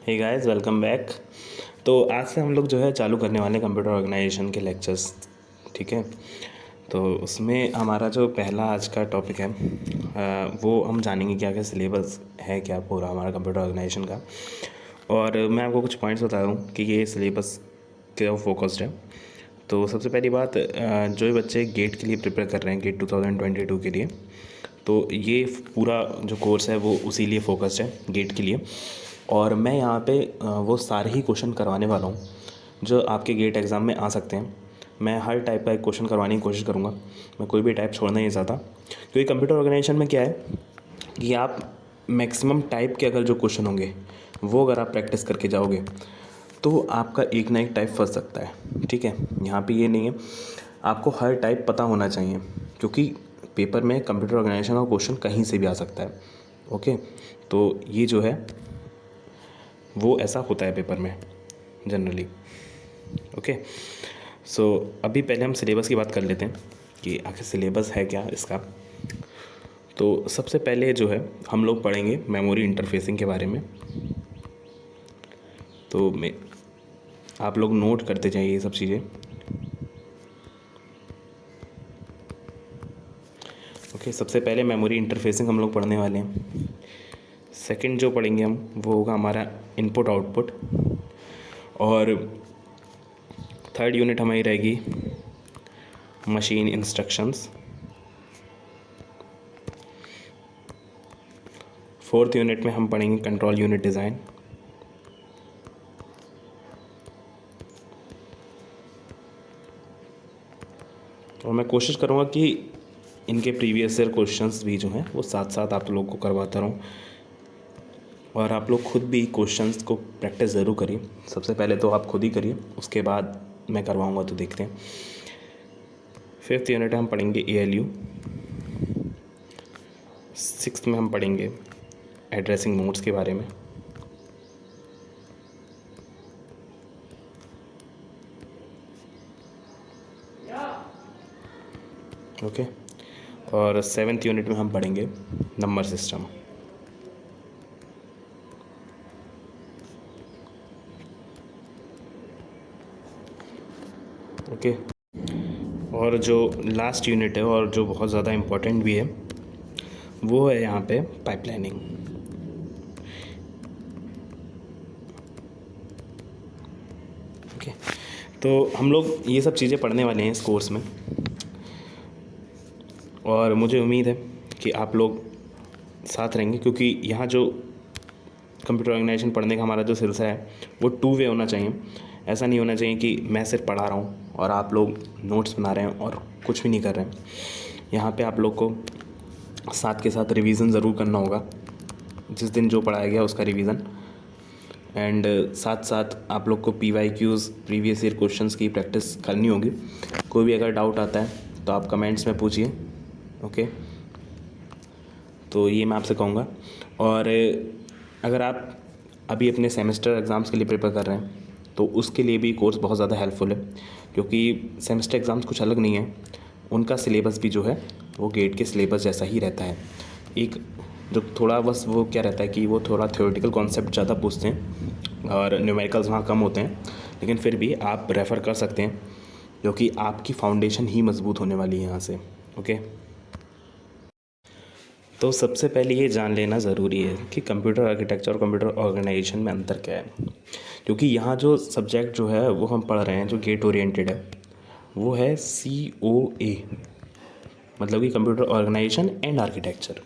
Hey guys, welcome back. तो आज से हम लोग जो है चालू करने वाले हैं कंप्यूटर ऑर्गेनाइजेशन के लेक्चर्स। ठीक है, तो उसमें हमारा जो पहला आज का टॉपिक है वो हम जानेंगे क्या क्या सिलेबस है, क्या पूरा हमारा कंप्यूटर ऑर्गेनाइजेशन का। और मैं आपको कुछ पॉइंट्स बता दूँ कि ये सिलेबस क्या फोकस्ड है। तो सबसे पहली बात, जो ये बच्चे गेट के लिए प्रिपेयर कर रहे हैं, गेट 2022 के लिए, तो ये पूरा जो कोर्स है वो उसी लिए फोकस्ड है, गेट के लिए। और मैं यहाँ पे वो सारे ही क्वेश्चन करवाने वाला हूँ जो आपके गेट एग्ज़ाम में आ सकते हैं। मैं हर टाइप का एक क्वेश्चन करवाने की कोशिश करूँगा, मैं कोई भी टाइप छोड़ना नहीं चाहता, क्योंकि कंप्यूटर ऑर्गेनाइजेशन में क्या है कि आप मैक्सिमम टाइप के अगर जो क्वेश्चन होंगे वो अगर आप प्रैक्टिस करके जाओगे तो आपका एक ना एक टाइप फंस सकता है। ठीक है, यहाँ पे ये नहीं है, आपको हर टाइप पता होना चाहिए, क्योंकि पेपर में कंप्यूटर ऑर्गेनाइजेशन का क्वेश्चन कहीं से भी आ सकता है। ओके, तो ये जो है वो ऐसा होता है पेपर में जनरली। ओके, सो अभी पहले हम सिलेबस की बात कर लेते हैं कि आखिर सिलेबस है क्या इसका। तो सबसे पहले जो है हम लोग पढ़ेंगे मेमोरी इंटरफेसिंग के बारे में। तो आप लोग नोट करते जाइए ये सब चीज़ें। ओके, सबसे पहले मेमोरी इंटरफेसिंग हम लोग पढ़ने वाले हैं। सेकंड जो पढ़ेंगे हम वो होगा हमारा इनपुट आउटपुट। और थर्ड यूनिट हमारी रहेगी मशीन इंस्ट्रक्शंस। फोर्थ यूनिट में हम पढ़ेंगे कंट्रोल यूनिट डिज़ाइन। और मैं कोशिश करूँगा कि इनके प्रीवियस ईयर क्वेश्चंस भी जो हैं वो साथ साथ आप लोगों को करवाता रहूँ, और आप लोग खुद भी क्वेश्चंस को प्रैक्टिस ज़रूर करिए। सबसे पहले तो आप खुद ही करिए, उसके बाद मैं करवाऊँगा, तो देखते हैं। फिफ्थ यूनिट हम पढ़ेंगे ALU। सिक्स्थ में हम पढ़ेंगे एड्रेसिंग मोड्स के बारे में। ओके, और सेवन्थ यूनिट में हम पढ़ेंगे नंबर सिस्टम। ओके, और जो लास्ट यूनिट है और जो बहुत ज़्यादा इम्पोर्टेंट भी है वो है यहाँ पे पाइपलाइनिंग। ओके, तो हम लोग ये सब चीज़ें पढ़ने वाले हैं इस कोर्स में, और मुझे उम्मीद है कि आप लोग साथ रहेंगे, क्योंकि यहाँ जो कंप्यूटर ऑर्गेनाइजेशन पढ़ने का हमारा जो सिलसिला है वो टू वे होना चाहिए। ऐसा नहीं होना चाहिए कि मैं सिर्फ पढ़ा रहा हूँ और आप लोग नोट्स बना रहे हैं और कुछ भी नहीं कर रहे हैं। यहाँ पे आप लोग को साथ के साथ रिवीजन ज़रूर करना होगा, जिस दिन जो पढ़ाया गया उसका रिवीजन, एंड साथ साथ आप लोग को PYQs प्रीवियस ईयर क्वेश्चंस की प्रैक्टिस करनी होगी। कोई भी अगर डाउट आता है तो आप कमेंट्स में पूछिए। ओके, तो ये मैं आपसे कहूँगा। और अगर आप अभी अपने सेमेस्टर एग्ज़ाम्स के लिए प्रिपेयर कर रहे हैं तो उसके लिए भी कोर्स बहुत ज़्यादा हेल्पफुल है, क्योंकि सेमेस्टर एग्ज़ाम्स कुछ अलग नहीं है, उनका सिलेबस भी जो है वो गेट के सिलेबस जैसा ही रहता है। एक जो थोड़ा बस वो क्या रहता है कि वो थोड़ा थ्योरेटिकल कॉन्सेप्ट ज़्यादा पूछते हैं और न्यूमेरिकल्स वहाँ कम होते हैं, लेकिन फिर भी आप रेफ़र कर सकते हैं, क्योंकि आपकी फाउंडेशन ही मज़बूत होने वाली है यहाँ से। ओके, तो सबसे पहले ये जान लेना ज़रूरी है कि कंप्यूटर आर्किटेक्चर और कंप्यूटर ऑर्गेनाइजेशन में अंतर क्या है, क्योंकि यहाँ जो सब्जेक्ट जो है वो हम पढ़ रहे हैं जो गेट ओरिएंटेड है वो है COA, मतलब कि कंप्यूटर ऑर्गेनाइजेशन एंड आर्किटेक्चर।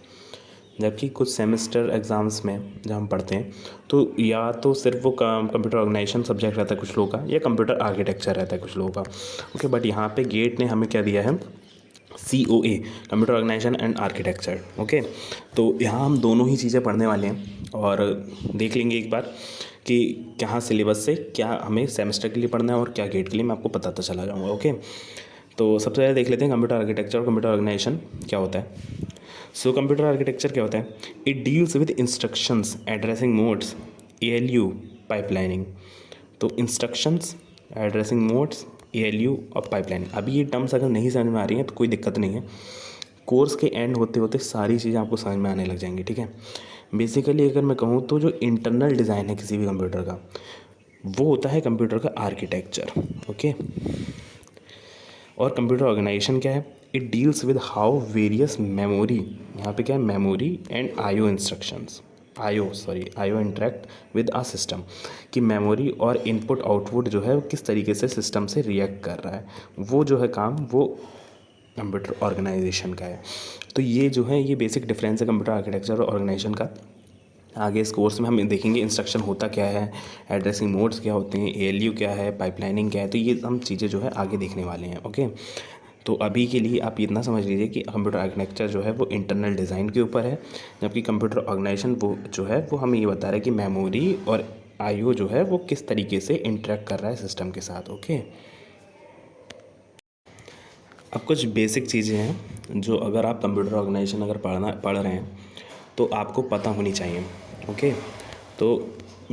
जबकि कुछ सेमेस्टर एग्ज़ाम्स में जब हम पढ़ते हैं तो या तो सिर्फ वो कंप्यूटर ऑर्गेनाइजेशन सब्जेक्ट रहता है कुछ लोगों का, या कंप्यूटर आर्किटेक्चर रहता है कुछ लोगों का। ओके, बट यहाँ पे गेट ने हमें क्या दिया है, COA, computer organisation and architecture. Okay, तो यहाँ हम दोनों ही चीज़ें पढ़ने वाले हैं और देख लेंगे एक बार कि कहाँ सिलेबस से क्या हमें सेमेस्टर के लिए पढ़ना है और क्या गेट के लिए, मैं आपको बताता चला जाऊँगा। ओके, तो सबसे पहले देख लेते हैं कंप्यूटर आर्किटेक्चर और कंप्यूटर ऑर्गेनाइजेशन क्या होता है। सो कंप्यूटर आर्किटेक्चर क्या होता है, it deals with instructions, addressing modes, ALU, pipelining. तो इंस्ट्रक्शंस, एड्रेसिंग मोड्स, ALU और पाइपलाइनिंग। अभी ये टर्म्स अगर नहीं समझ में आ रही हैं तो कोई दिक्कत नहीं है, कोर्स के एंड होते होते सारी चीज़ें आपको समझ में आने लग जाएंगी। ठीक है, बेसिकली अगर मैं कहूँ तो जो इंटरनल डिज़ाइन है किसी भी कंप्यूटर का, वो होता है कंप्यूटर का आर्किटेक्चर। ओके, और कंप्यूटर ऑर्गेनाइजेशन क्या है? It deals with how various memory, यहाँ पे क्या है, memory and IO instructions, IO interact with a system, कि मेमोरी और इनपुट आउटपुट जो है वो किस तरीके से सिस्टम से रिएक्ट कर रहा है, वो जो है काम वो कंप्यूटर ऑर्गेनाइजेशन का है। तो ये जो है ये बेसिक डिफरेंस है कंप्यूटर आर्किटेक्चर और ऑर्गेनाइजेशन का। आगे इस कोर्स में हम देखेंगे इंस्ट्रक्शन होता क्या है, एड्रेसिंग मोड्स क्या होते हैं, एएलयू क्या है, पाइपलाइनिंग क्या है, तो ये हम चीज़ें जो है आगे देखने वाले हैं। ओके, तो अभी के लिए आप इतना समझ लीजिए कि कंप्यूटर आर्किटेक्चर जो है वो इंटरनल डिज़ाइन के ऊपर है, जबकि कंप्यूटर ऑर्गेनाइजेशन वो जो है वो हमें ये बता रहा है कि मेमोरी और आईओ जो है वो किस तरीके से इंटरेक्ट कर रहा है सिस्टम के साथ। ओके, अब कुछ बेसिक चीज़ें हैं जो अगर आप कंप्यूटर ऑर्गेनाइजेशन अगर पढ़ रहे हैं तो आपको पता होनी चाहिए। ओके, तो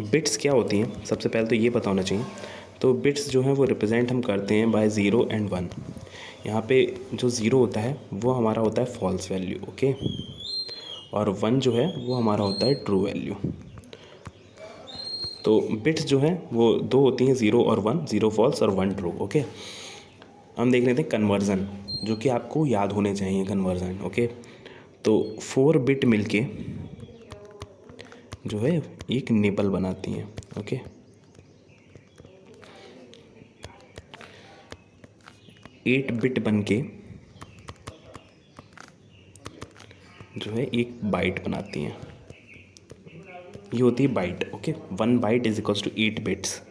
बिट्स क्या होती हैं, सबसे पहले तो ये पता होना चाहिए। तो बिट्स जो हैं वो रिप्रेजेंट हम करते हैं बाय 0 एंड 1। यहाँ पे जो 0 होता है वो हमारा होता है फॉल्स वैल्यू। ओके, और 1 जो है वो हमारा होता है ट्रू वैल्यू। तो बिट्स जो हैं वो दो होती हैं, 0 और 1, 0 फॉल्स और 1 ट्रू। ओके, हम देख लेते हैं कन्वर्ज़न, जो कि आपको याद होने चाहिए कन्वर्ज़न। ओके, तो 4 बिट मिलके जो है एक निबल बनाती हैं। ओके, 8 बिट बनके जो है एक बाइट बनाती हैं, ये होती है byte. Okay, 1 byte is equals to 8 bits.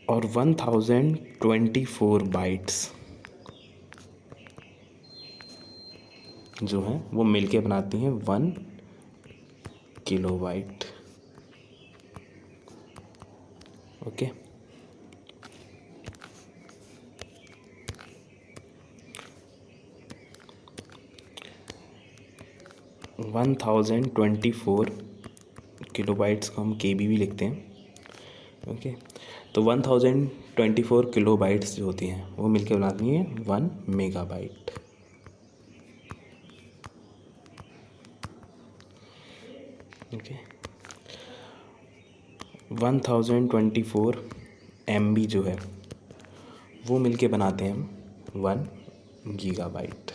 और 1024 बाइट्स जो हैं वो मिलके बनाती हैं 1 किलोबाइट। ओके, वन 1024 किलोबाइट्स को हम KB भी लिखते हैं। ओके, तो 1024 किलोबाइट्स जो होती हैं वो मिलके बनाती हैं 1 मेगाबाइट। ओके, 1024 MB जो है वो मिलके बनाते हैं हम 1 गीगाबाइट।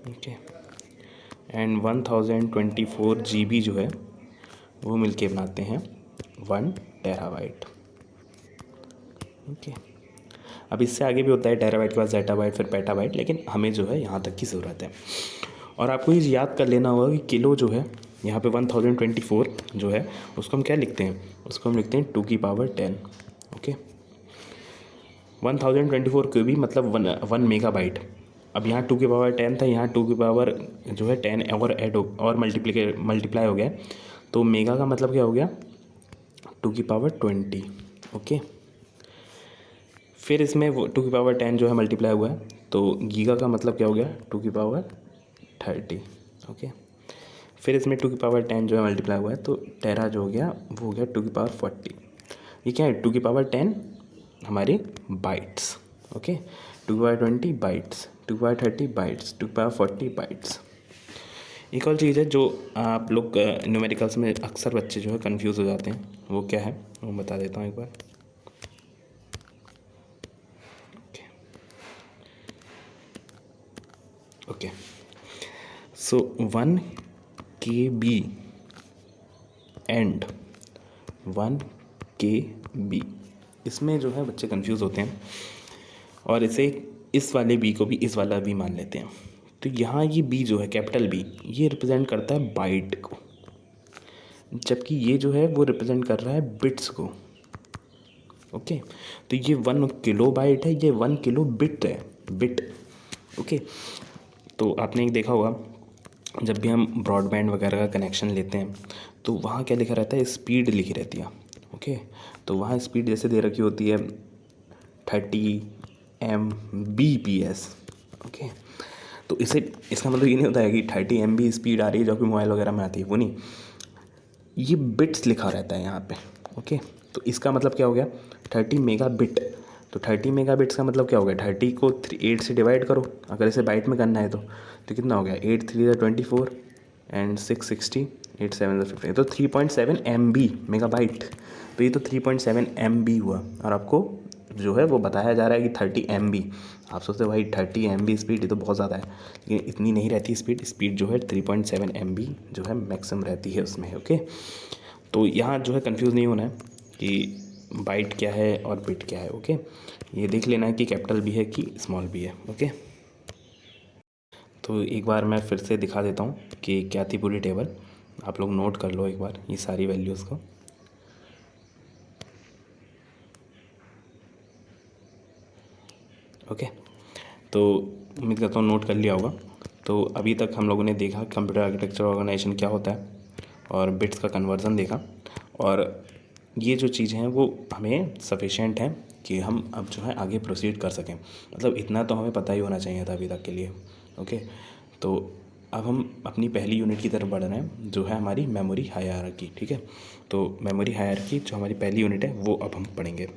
ओके, एंड 1024 GB जो है वो मिलके बनाते हैं 1 टेराबाइट। ओके, अब इससे आगे भी होता है, टेराबाइट के बाद ज़ेटाबाइट फिर पेटाबाइट, लेकिन हमें जो है यहाँ तक की ज़रूरत है। और आपको ये याद कर लेना होगा कि किलो जो है यहाँ पे 1024 जो है उसको हम क्या लिखते हैं, उसको हम लिखते हैं 2 की पावर 10। ओके, 1024 को भी मतलब 1 मेगाबाइट। अब यहाँ 2 की पावर 10 था, यहाँ 2 की पावर जो है 10 और ऐड हो और मल्टीप्लाई हो गया, तो मेगा का मतलब क्या हो गया 2 की पावर 20। ओके, फिर इसमें वो 2 की पावर 10 जो है मल्टीप्लाई हुआ है, तो गीगा का मतलब क्या हो गया 2 की पावर 30। ओके, फिर इसमें 2 की पावर 10 जो है मल्टीप्लाई हुआ है, तो टेरा जो हो गया वो हो गया 2 की पावर 40। ये क्या है 2 की पावर 10 हमारी बाइट्स। ओके, 2 की पावर 20 बाइट्स, 2 की पावर 30 बाइट्स, 2 की पावर 40 बाइट्स। एक और चीज़ है जो आप लोग न्यूमेरिकल्स में अक्सर बच्चे जो है कंफ्यूज हो जाते हैं, वो क्या है वो बता देता हूँ एक बार। Okay, so 1 KB and 1 KB, इसमें जो है बच्चे कंफ्यूज होते हैं और इसे इस वाले B को भी इस वाला B मान लेते हैं। तो यहाँ ये B जो है कैपिटल B ये रिप्रेजेंट करता है बाइट को, जबकि ये जो है वो रिप्रेजेंट कर रहा है बिट्स को। ओके, तो ये 1 किलो बाइट है, ये 1 किलो बिट है, बिट। ओके, तो आपने एक देखा होगा जब भी हम ब्रॉडबैंड वगैरह का कनेक्शन लेते हैं तो वहाँ क्या लिखा रहता है, स्पीड लिखी रहती है। ओके, तो वहाँ स्पीड जैसे दे रखी होती है 30 Mbps। ओके, तो इसका मतलब ये नहीं होता है कि 30 MB स्पीड आ रही है जो कि मोबाइल वगैरह में आती है, वो नहीं, ये बिट्स लिखा रहता है यहाँ पे। ओके, तो इसका मतलब क्या हो गया 30 मेगा बिट, तो 30 मेगाबिट्स का मतलब क्या हो गया, 30 को 8 से डिवाइड करो अगर इसे बाइट में करना है तो कितना हो गया, 8 3 24 एंड 660, 8 7 15, तो 3.7 MB मेगाबाइट। तो ये तो 3.7 MB हुआ, और आपको जो है वो बताया जा रहा है कि 30 MB। आप सोचते भाई 30 MB स्पीड, ये तो बहुत ज़्यादा है, लेकिन इतनी नहीं रहती स्पीड जो है 3.7 MB जो है मैक्सिमम रहती है उसमें। ओके, तो यहाँ जो है कंफ्यूज नहीं होना है कि बाइट क्या है और बिट क्या है। ओके, ये देख लेना है कि कैपिटल भी है कि स्मॉल भी है। ओके, तो एक बार मैं फिर से दिखा देता हूँ कि क्या थी पूरी टेबल, आप लोग नोट कर लो एक बार ये सारी वैल्यूज़ को। ओके, तो उम्मीद करता हूँ नोट कर लिया होगा। तो अभी तक हम लोगों ने देखा कंप्यूटर आर्किटेक्चर ऑर्गेनाइजेशन क्या होता है, और बिट्स का कन्वर्ज़न देखा, और ये जो चीज़ें हैं वो हमें सफिशेंट हैं कि हम अब जो है आगे प्रोसीड कर सकें। मतलब इतना तो हमें पता ही होना चाहिए था अभी तक के लिए। ओके, तो अब हम अपनी पहली यूनिट की तरफ बढ़ रहे हैं जो है हमारी मेमोरी हायरार्की। ठीक है, तो मेमोरी हायरार्की जो हमारी पहली यूनिट है वो अब हम पढ़ेंगे।